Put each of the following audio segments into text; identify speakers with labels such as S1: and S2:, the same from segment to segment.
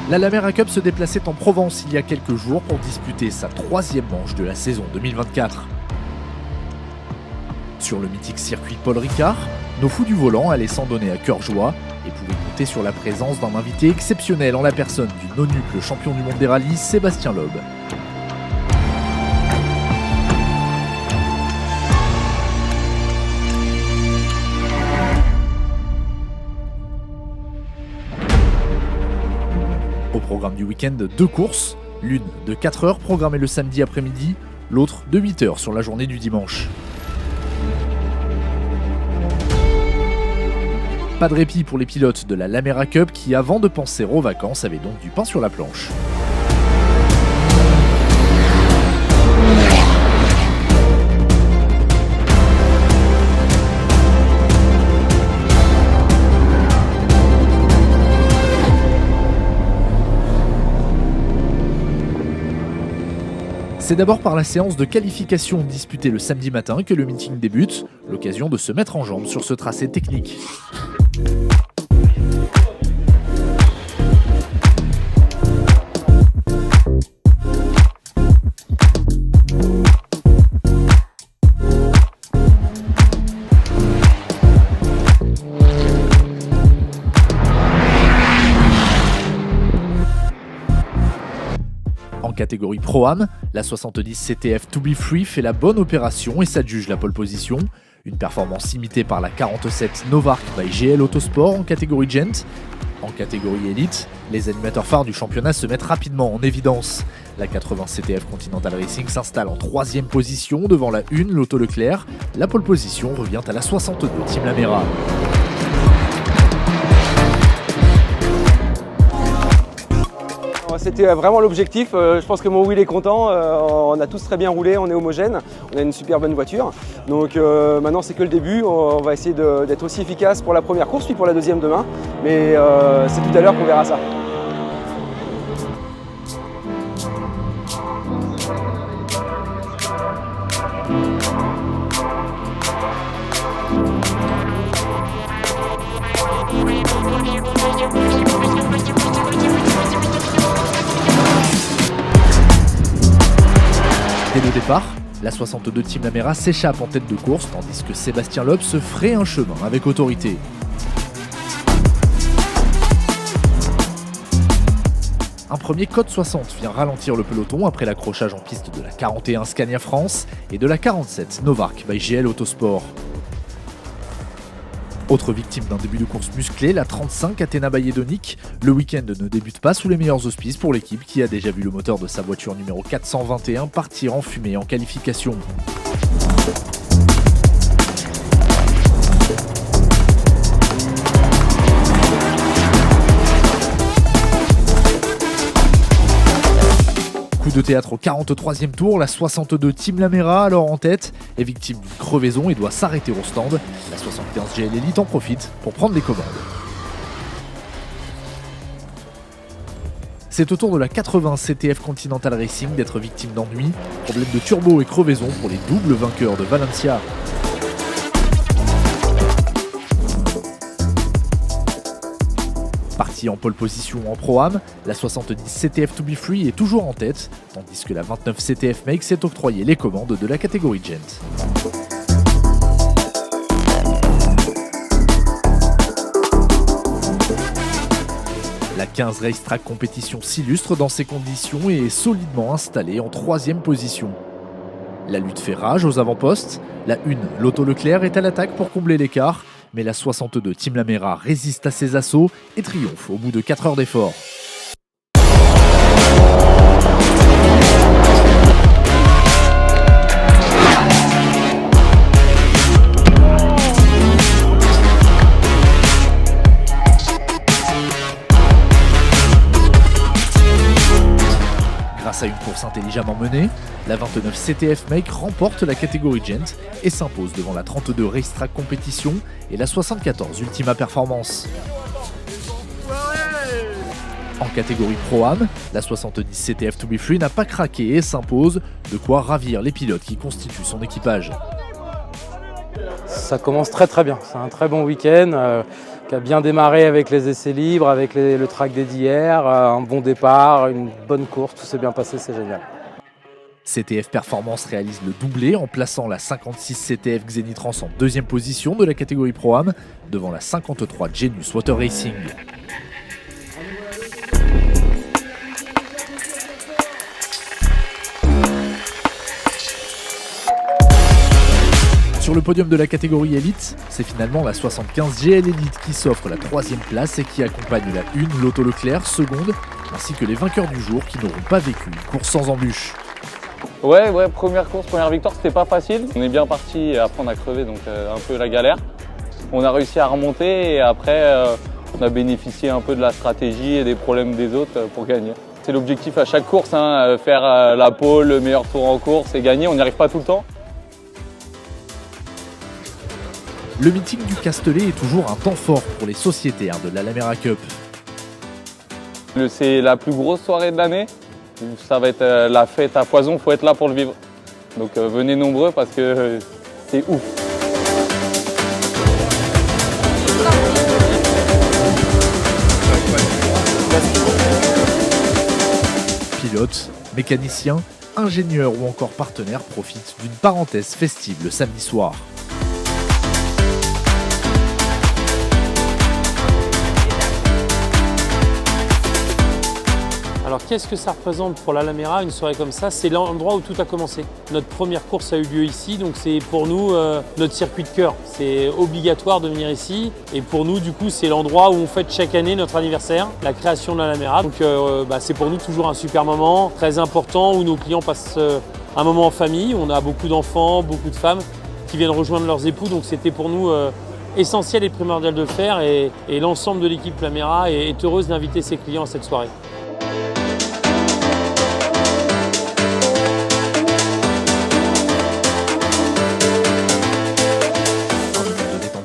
S1: La Lamera Cup se déplaçait en Provence il y a quelques jours pour disputer sa 3e manche de la saison 2024. Sur le mythique circuit Paul Ricard, nos fous du volant allaient s'en donner à cœur joie et pouvaient compter sur la présence d'un invité exceptionnel en la personne du nonuple champion du monde des rallyes, Sébastien Loeb. Au programme du week-end, 2 courses, l'une de 4 heures programmée le samedi après-midi, l'autre de 8 heures sur la journée du dimanche. Pas de répit pour les pilotes de la Lamera Cup qui, avant de penser aux vacances, avaient donc du pain sur la planche. C'est d'abord par la séance de qualification disputée le samedi matin que le meeting débute, l'occasion de se mettre en jambes sur ce tracé technique. En catégorie Pro-Am, la 70 CTF To Be Free fait la bonne opération et s'adjuge la pole position. Une performance imitée par la 47 Novark by GL Autosport en catégorie Gent. En catégorie Elite, les animateurs phares du championnat se mettent rapidement en évidence. La 80 CTF Continental Racing s'installe en 3e position devant la 1 Lotto Leclerc. La pole position revient à la 62 Team Lamera.
S2: C'était vraiment l'objectif, je pense que mon Will est content, on a tous très bien roulé, on est homogène, on a une super bonne voiture. Donc maintenant c'est que le début, on va essayer d'être aussi efficace pour la première course puis pour la deuxième demain. Mais c'est tout à l'heure qu'on verra ça.
S1: Dès le départ, la 62 Team Lamera s'échappe en tête de course tandis que Sébastien Loeb se fraye un chemin avec autorité. Un premier Code 60 vient ralentir le peloton après l'accrochage en piste de la 41 Scania France et de la 47 Novark by GL Autosport. Autre victime d'un début de course musclé, la 35 Athena Bayedonic. Le week-end ne débute pas sous les meilleurs auspices pour l'équipe qui a déjà vu le moteur de sa voiture numéro 421 partir en fumée en qualification. Coup de théâtre au 43e tour, la 62 Team Lamera, alors en tête, est victime d'une crevaison et doit s'arrêter au stand. La 75 GL Elite en profite pour prendre les commandes. C'est au tour de la 80 CTF Continental Racing d'être victime d'ennui. Problème de turbo et crevaison pour les doubles vainqueurs de Valencia. Partie en pole position en Pro-Am, la 70 CTF To Be Free est toujours en tête, tandis que la 29 CTF Make s'est octroyé les commandes de la catégorie Gent. La 15 Racetrack Competition s'illustre dans ces conditions et est solidement installée en 3e position. La lutte fait rage aux avant-postes, la 1 Lotto Leclerc est à l'attaque pour combler l'écart, mais la 62 Team Lamera résiste à ses assauts et triomphe au bout de 4 heures d'effort. Grâce à une course intelligemment menée, la 29 CTF Make remporte la catégorie Gent et s'impose devant la 32 Racetrack Competition et la 74 Ultima Performance. En catégorie Pro-Am, la 70 CTF To Be Free n'a pas craqué et s'impose, de quoi ravir les pilotes qui constituent son équipage.
S3: Ça commence très bien, c'est un très bon week-end. qui a bien démarré avec les essais libres, avec le track day d'hier, un bon départ, une bonne course, tout s'est bien passé, c'est génial.
S1: CTF Performance réalise le doublé en plaçant la 56 CTF Xenitrans en deuxième position de la catégorie Pro-Am devant la 53 Genius Water Racing. Sur le podium de la catégorie Elite, c'est finalement la 75 GL Elite qui s'offre la troisième place et qui accompagne la 1 Lotto Leclerc, seconde, ainsi que les vainqueurs du jour qui n'auront pas vécu une course sans embûches.
S4: Ouais, première course, première victoire, c'était pas facile. On est bien parti et après on a crevé, donc un peu la galère. On a réussi à remonter et après on a bénéficié un peu de la stratégie et des problèmes des autres pour gagner. C'est l'objectif à chaque course, hein, faire la pole, le meilleur tour en course et gagner. On n'y arrive pas tout le temps.
S1: Le meeting du Castellet est toujours un temps fort pour les sociétaires de la l'Alamera Cup.
S4: C'est la plus grosse soirée de l'année. Ça va être la fête à foison, il faut être là pour le vivre. Donc venez nombreux parce que c'est ouf.
S1: Pilotes, mécaniciens, ingénieurs ou encore partenaires profitent d'une parenthèse festive le samedi soir.
S5: Alors qu'est-ce que ça représente pour l'Alamera, une soirée comme ça? C'est l'endroit où tout a commencé. Notre première course a eu lieu ici, donc c'est pour nous notre circuit de cœur. C'est obligatoire de venir ici. Et pour nous, du coup, c'est l'endroit où on fête chaque année notre anniversaire, la création de l'Alamera. Donc c'est pour nous toujours un super moment, très important, où nos clients passent un moment en famille. On a beaucoup d'enfants, beaucoup de femmes qui viennent rejoindre leurs époux. Donc c'était pour nous essentiel et primordial de le faire. Et l'ensemble de l'équipe Lamera est heureuse d'inviter ses clients à cette soirée.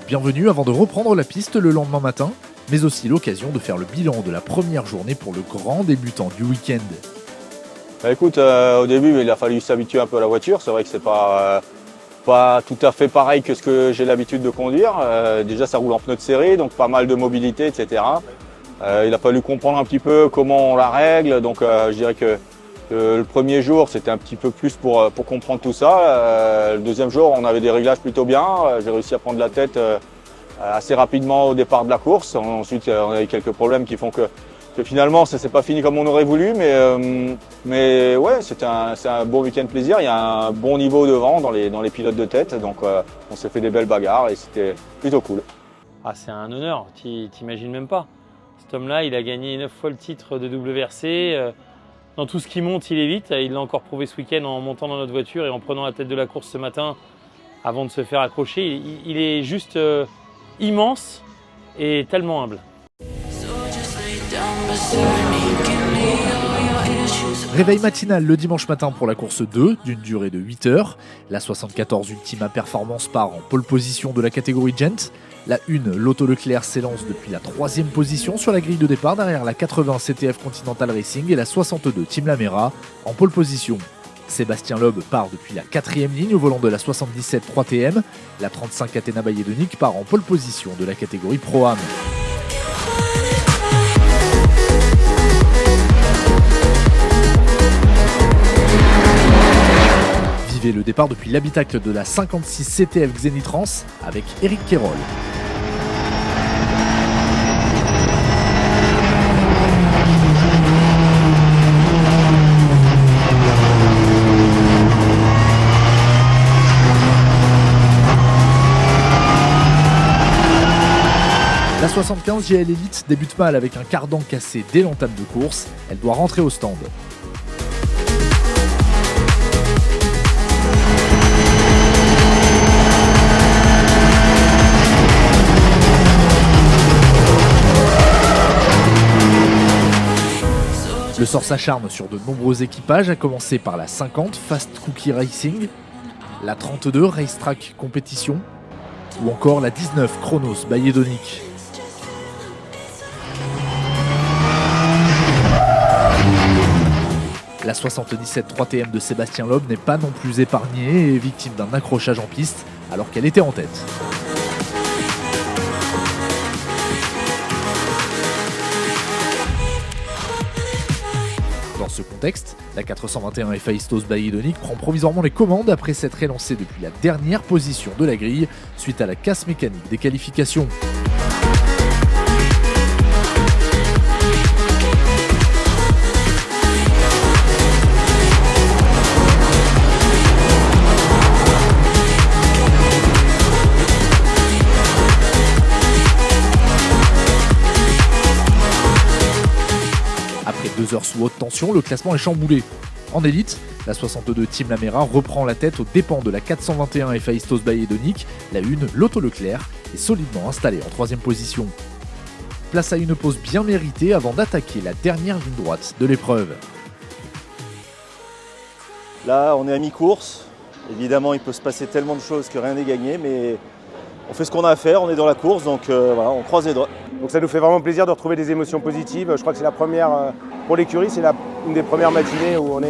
S1: Bienvenue avant de reprendre la piste le lendemain matin, mais aussi l'occasion de faire le bilan de la première journée pour le grand débutant du week-end.
S6: Bah écoute, au début il a fallu s'habituer un peu à la voiture, c'est vrai que c'est pas tout à fait pareil que ce que j'ai l'habitude de conduire. Déjà ça roule en pneus de série, donc pas mal de mobilité, etc. Il a fallu comprendre un petit peu comment on la règle, donc je dirais que le premier jour, c'était un petit peu plus pour comprendre tout ça. Le deuxième jour, on avait des réglages plutôt bien. J'ai réussi à prendre la tête assez rapidement au départ de la course. Ensuite, on a eu quelques problèmes qui font que finalement, ça s'est pas fini comme on aurait voulu. Mais ouais, c'est un bon week-end plaisir. Il y a un bon niveau devant dans les pilotes de tête. Donc, on s'est fait des belles bagarres et c'était plutôt cool.
S5: Ah, c'est un honneur, t'imagines même pas. Cet homme-là, il a gagné 9 fois le titre de WRC. Dans tout ce qui monte, il est vite. Il l'a encore prouvé ce week-end en montant dans notre voiture et en prenant la tête de la course ce matin avant de se faire accrocher. Il est juste immense et tellement humble.
S1: Réveil matinal le dimanche matin pour la course 2 d'une durée de 8 heures. La 74 Ultima Performance part en pole position de la catégorie Gent. La 1 Lotto Leclerc s'élance depuis la 3e position sur la grille de départ derrière la 80 CTF Continental Racing et la 62 Team Lamera en pole position. Sébastien Loeb part depuis la 4e ligne au volant de la 77 3TM. La 35 Athena Bayedonic part en pole position de la catégorie Pro-Am. Vivez le départ depuis l'habitacle de la 56 CTF Xenitrans avec Eric Quérol. La 75 GL Elite débute mal avec un cardan cassé dès l'entame de course. Elle doit rentrer au stand. Le sort s'acharne sur de nombreux équipages, à commencer par la 50 Fast Cookie Racing, la 32 Racetrack Competition ou encore la 19 Chronos Bayedonic. La 77 3TM de Sébastien Loeb n'est pas non plus épargnée et victime d'un accrochage en piste alors qu'elle était en tête. Dans ce contexte, la 421 Héphaïstos Bailly-Donic prend provisoirement les commandes après s'être élancée depuis la dernière position de la grille suite à la casse mécanique des qualifications. Après 2 heures sous haute tension, le classement est chamboulé. En élite, la 62 Team Lamera reprend la tête aux dépens de la 421 Héphaïstos Bailly-Donic. La 1, Lotto Leclerc, est solidement installée en 3e position. Place à une pause bien méritée avant d'attaquer la dernière ligne droite de l'épreuve.
S7: Là, on est à mi-course. Évidemment, il peut se passer tellement de choses que rien n'est gagné, mais on fait ce qu'on a à faire, on est dans la course, donc voilà, on croise les doigts.
S2: Donc ça nous fait vraiment plaisir de retrouver des émotions positives. Je crois que c'est la première, pour l'écurie, c'est une des premières matinées où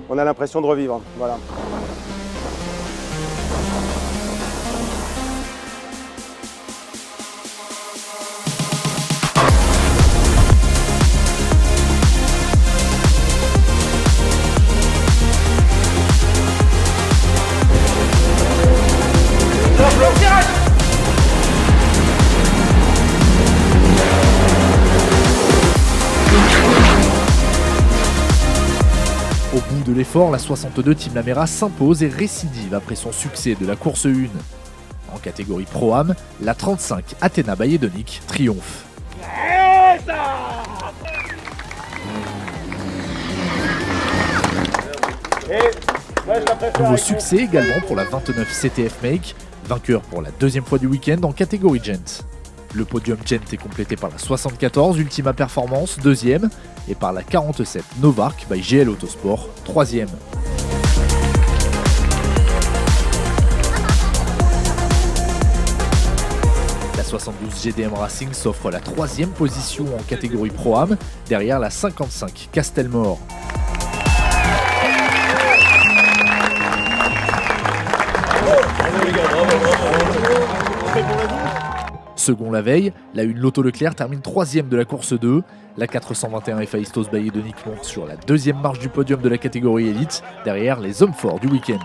S2: on a l'impression de revivre. Voilà.
S1: Au bout de l'effort, la 62 Team Lamera s'impose et récidive après son succès de la course 1. En catégorie Pro-Am, la 35 Athéna Bailly-Donic triomphe. Nouveau succès également pour la 29 CTF Make, vainqueur pour la 2e fois du week-end en catégorie Gent. Le podium Gent est complété par la 74 Ultima Performance, 2e, et par la 47 Novark by GL Autosport, 3e. La 72 GDM Racing s'offre la 3e position en catégorie Pro-Am, derrière la 55 Castelmore. Second la veille, la 1 Lotto Leclerc termine 3e de la course 2. La 421 Héphaïstos Bailly-Donic monte sur la 2e marche du podium de la catégorie élite, derrière les hommes forts du week-end.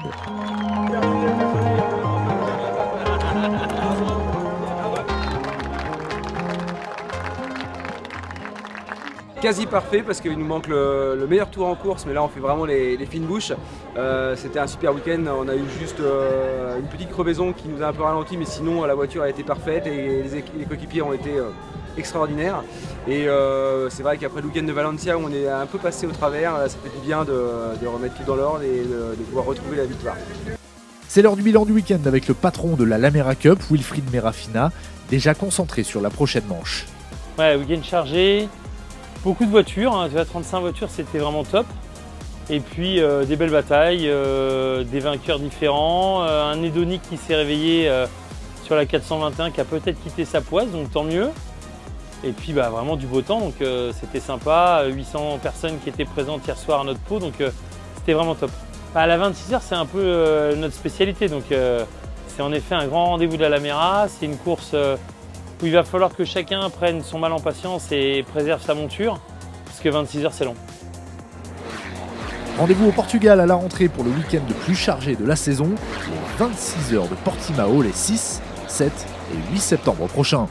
S2: Quasi parfait parce qu'il nous manque le meilleur tour en course, mais là on fait vraiment les fines bouches. C'était un super week-end, on a eu juste une petite crevaison qui nous a un peu ralenti, mais sinon la voiture a été parfaite et les coéquipiers ont été extraordinaires. Et c'est vrai qu'après le week-end de Valencia où on est un peu passé au travers, ça fait du bien de remettre tout dans l'ordre et de pouvoir retrouver la victoire.
S1: C'est l'heure du bilan du week-end avec le patron de la Lamera Cup, Wilfried Merafina, déjà concentré sur la prochaine manche.
S5: Ouais, week-end chargé. Beaucoup de voitures, hein, 35 voitures, c'était vraiment top. Et puis des belles batailles, des vainqueurs différents, un Edonic qui s'est réveillé sur la 421 qui a peut-être quitté sa poisse, donc tant mieux. Et puis vraiment du beau temps, donc c'était sympa. 800 personnes qui étaient présentes hier soir à notre pot, donc c'était vraiment top. La 26h, c'est un peu notre spécialité, donc c'est en effet un grand rendez-vous de la Lamera. C'est une course où il va falloir que chacun prenne son mal en patience et préserve sa monture, parce que 26h c'est long.
S1: Rendez-vous au Portugal à la rentrée pour le week-end le plus chargé de la saison, les 26 heures de Portimao les 6, 7 et 8 septembre prochains.